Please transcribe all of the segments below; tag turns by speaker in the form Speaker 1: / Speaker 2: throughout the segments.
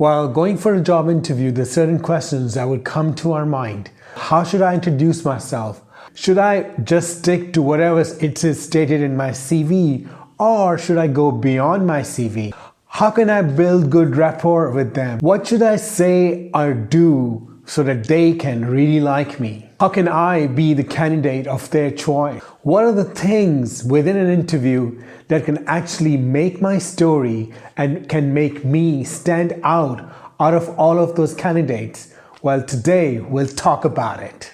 Speaker 1: While going for a job interview, there's certain questions that would come to our mind. How should I introduce myself? Should I just stick to whatever it is stated in my CV, or should I go beyond my CV? How can I build good rapport with them? What should I say or do so that they can really like me? How can I be the candidate of their choice? What are the things within an interview that can actually make my story and can make me stand out of all of those candidates? Well, today we'll talk about it.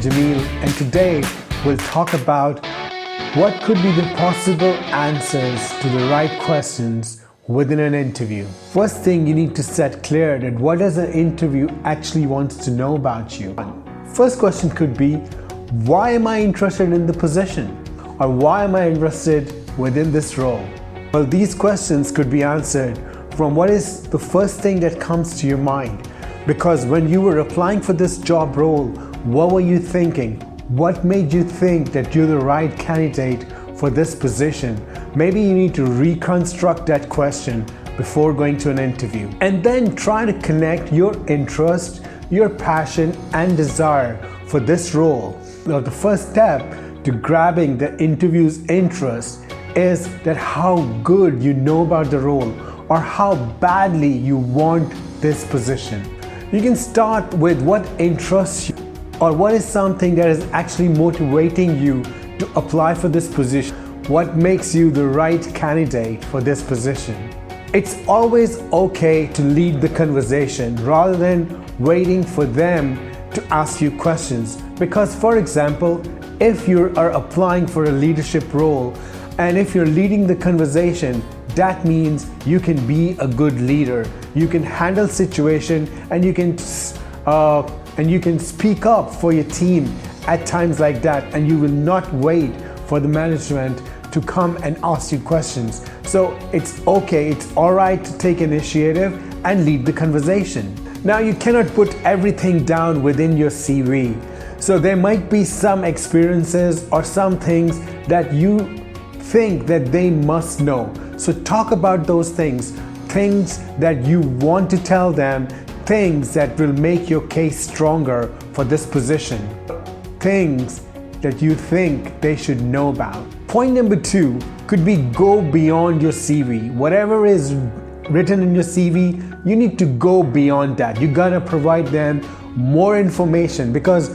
Speaker 1: Jamil, and today we'll talk about what could be the possible answers to the right questions within an interview. First thing, you need to set clear that what does an interview actually wants to know about you. First question could be, why am I interested in the position? Or why am I interested within this role? Well, these questions could be answered from what is the first thing that comes to your mind. Because when you were applying for this job role, what were you thinking? What made you think that you're the right candidate for this position? Maybe you need to reconstruct that question before going to an interview. And then try to connect your interest, your passion, and desire for this role. Now, the first step to grabbing the interview's interest is that how good you know about the role or how badly you want this position. You can start with what interests you, or what is something that is actually motivating you to apply for this position? What makes you the right candidate for this position? It's always okay to lead the conversation rather than waiting for them to ask you questions. Because, for example, if you are applying for a leadership role and if you're leading the conversation, that means you can be a good leader. You can handle situation and you can speak up for your team at times like that, and you will not wait for the management to come and ask you questions. So it's okay, it's alright to take initiative and lead the conversation. Now, you cannot put everything down within your CV. So there might be some experiences or some things that you think that they must know. So talk about those things that you want to tell them, things that will make your case stronger for this position, things that you think they should know about. Point number 2 could be go beyond your CV. Whatever is written in your CV, you need to go beyond that. You gotta provide them more information because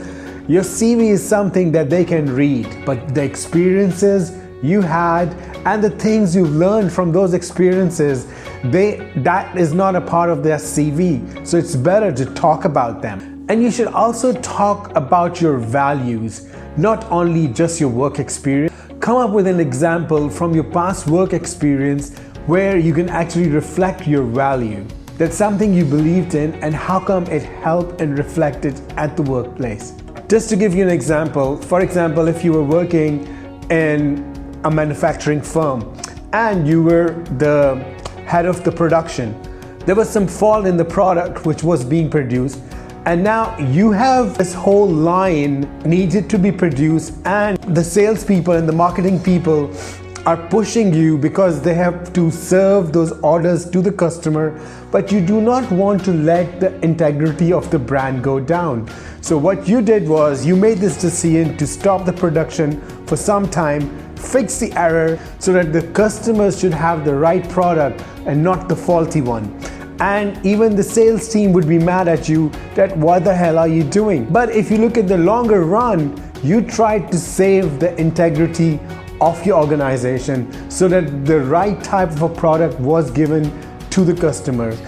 Speaker 1: your CV is something that they can read, but the experiences you had and the things you've learned from those experiences, that is not a part of their CV. So it's better to talk about them. And you should also talk about your values, not only just your work experience. Come up with an example from your past work experience where you can actually reflect your value. That's something you believed in and how come it helped and reflected at the workplace. Just to give you an example, for example, if you were working in a manufacturing firm and you were the head of the production, there was some fault in the product which was being produced, and now you have this whole line needed to be produced, and the salespeople and the marketing people are pushing you because they have to serve those orders to the customer, but you do not want to let the integrity of the brand go down. So what you did was you made this decision to stop the production for some time, fix the error so that the customers should have the right product and not the faulty one. And even the sales team would be mad at you that what the hell are you doing? But if you look at the longer run, you tried to save the integrity of your organization so that the right type of a product was given to the customers.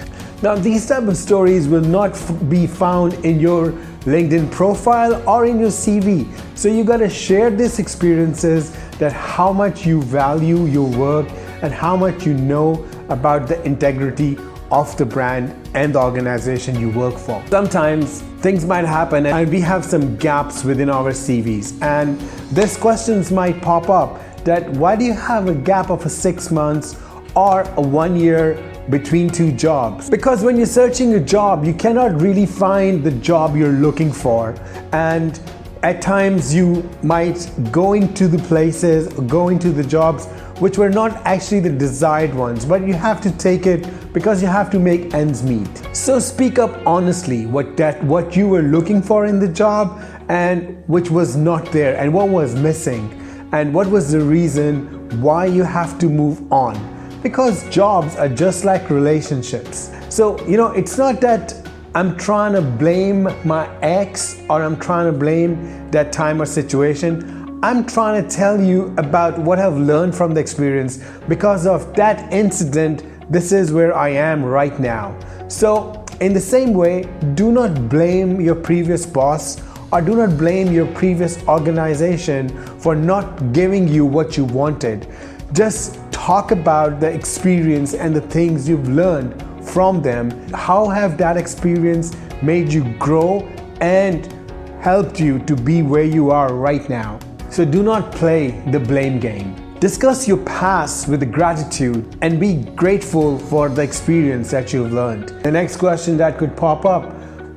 Speaker 1: Now, these type of stories will not be found in your LinkedIn profile or in your CV. So you gotta share these experiences, that how much you value your work and how much you know about the integrity of the brand and the organization you work for. Sometimes things might happen and we have some gaps within our CVs, and these questions might pop up that why do you have a gap of 6 months or a 1 year between two jobs. Because when you're searching a job, you cannot really find the job you're looking for. And at times you might go into the places, go into the jobs which were not actually the desired ones, but you have to take it because you have to make ends meet. So speak up honestly what you were looking for in the job and which was not there, and what was missing, and what was the reason why you have to move on. Because jobs are just like relationships. So, it's not that I'm trying to blame my ex or I'm trying to blame that time or situation. I'm trying to tell you about what I've learned from the experience. Because of that incident, this is where I am right now. So in the same way, do not blame your previous boss or do not blame your previous organization for not giving you what you wanted. Just talk about the experience and the things you've learned from them. How have that experience made you grow and helped you to be where you are right now? So do not play the blame game. Discuss your past with gratitude and be grateful for the experience that you've learned. The next question that could pop up: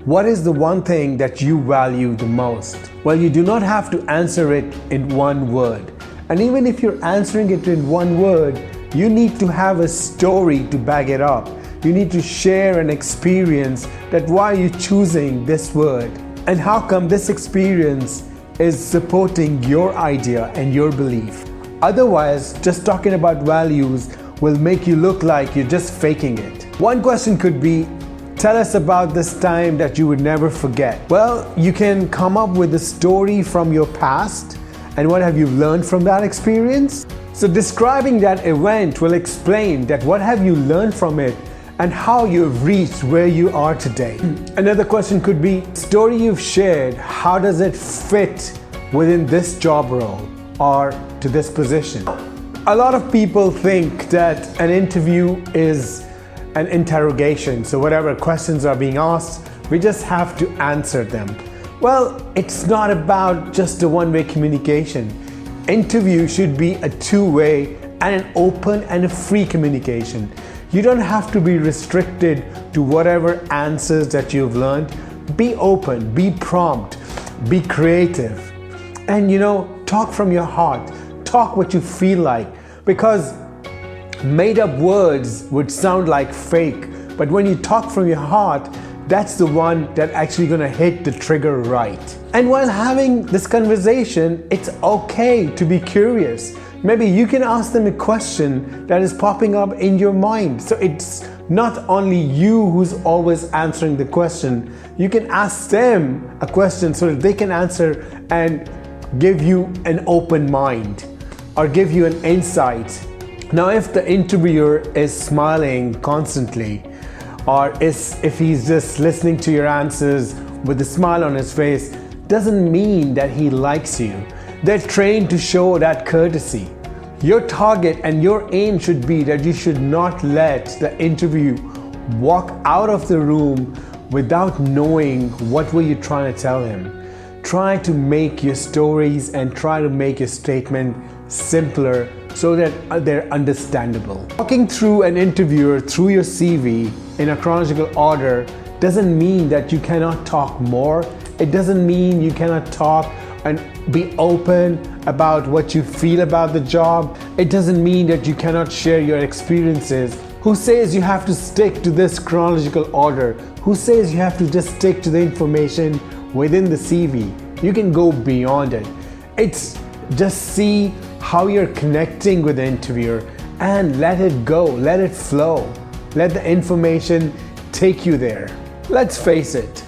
Speaker 1: what is the one thing that you value the most? Well, you do not have to answer it in one word. And even if you're answering it in one word, you need to have a story to back it up. You need to share an experience that why you're choosing this word and how come this experience is supporting your idea and your belief. Otherwise, just talking about values will make you look like you're just faking it. One question could be, tell us about this time that you would never forget. Well, you can come up with a story from your past and what have you learned from that experience. So describing that event will explain that what have you learned from it and how you've reached where you are today. Another question could be, story you've shared, how does it fit within this job role or to this position? A lot of people think that an interview is an interrogation. So whatever questions are being asked, we just have to answer them. Well, it's not about just a one-way communication. Interview should be a two-way and an open and a free communication. You don't have to be restricted to whatever answers that you've learned. Be open, be prompt, be creative, and talk from your heart. Talk what you feel like, because made up words would sound like fake, but when you talk from your heart, that's the one that actually gonna hit the trigger right. And while having this conversation, it's okay to be curious. Maybe you can ask them a question that is popping up in your mind. So it's not only you who's always answering the question. You can ask them a question so that they can answer and give you an open mind or give you an insight. Now, if the interviewer is smiling constantly, or if he's just listening to your answers with a smile on his face, doesn't mean that he likes you. They're trained to show that courtesy. Your target and your aim should be that you should not let the interview walk out of the room without knowing what were you trying to tell him. Try to make your stories and try to make your statement simpler so that they're understandable. Walking through an interviewer through your CV in a chronological order doesn't mean that you cannot talk more. It doesn't mean you cannot talk and be open about what you feel about the job. It doesn't mean that you cannot share your experiences. Who says you have to stick to this chronological order? Who says you have to just stick to the information within the CV? You can go beyond it. It's just see how you're connecting with the interviewer and let it go, let it flow. Let the information take you there. Let's face it,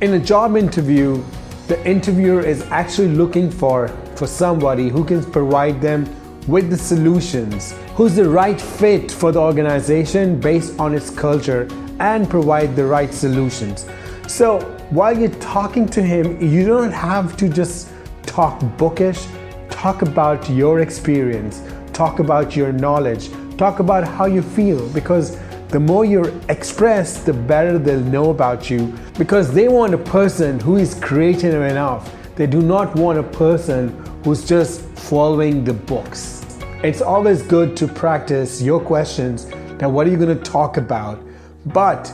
Speaker 1: in a job interview, the interviewer is actually looking for somebody who can provide them with the solutions, who's the right fit for the organization based on its culture and provide the right solutions. So while you're talking to him, you don't have to just talk bookish. Talk about your experience, talk about your knowledge, talk about how you feel, because the more you express, the better they'll know about you, because they want a person who is creative enough. They do not want a person who's just following the books. It's always good to practice your questions Now, what are you going to talk about? But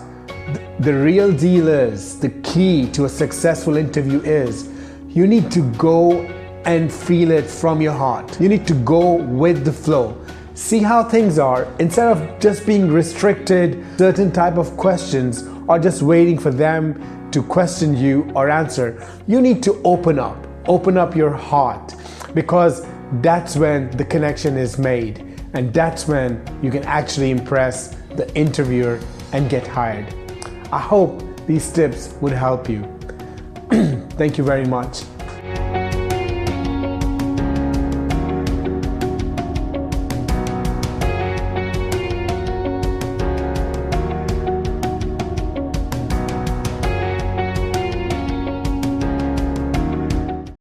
Speaker 1: the real deal is, the key to a successful interview is, you need to go and feel it from your heart. You need to go with the flow. See how things are instead of just being restricted certain type of questions or just waiting for them to question you or answer. You need to open up your heart, because that's when the connection is made, and that's when you can actually impress the interviewer and get hired. I hope these tips would help you. Thank you very much.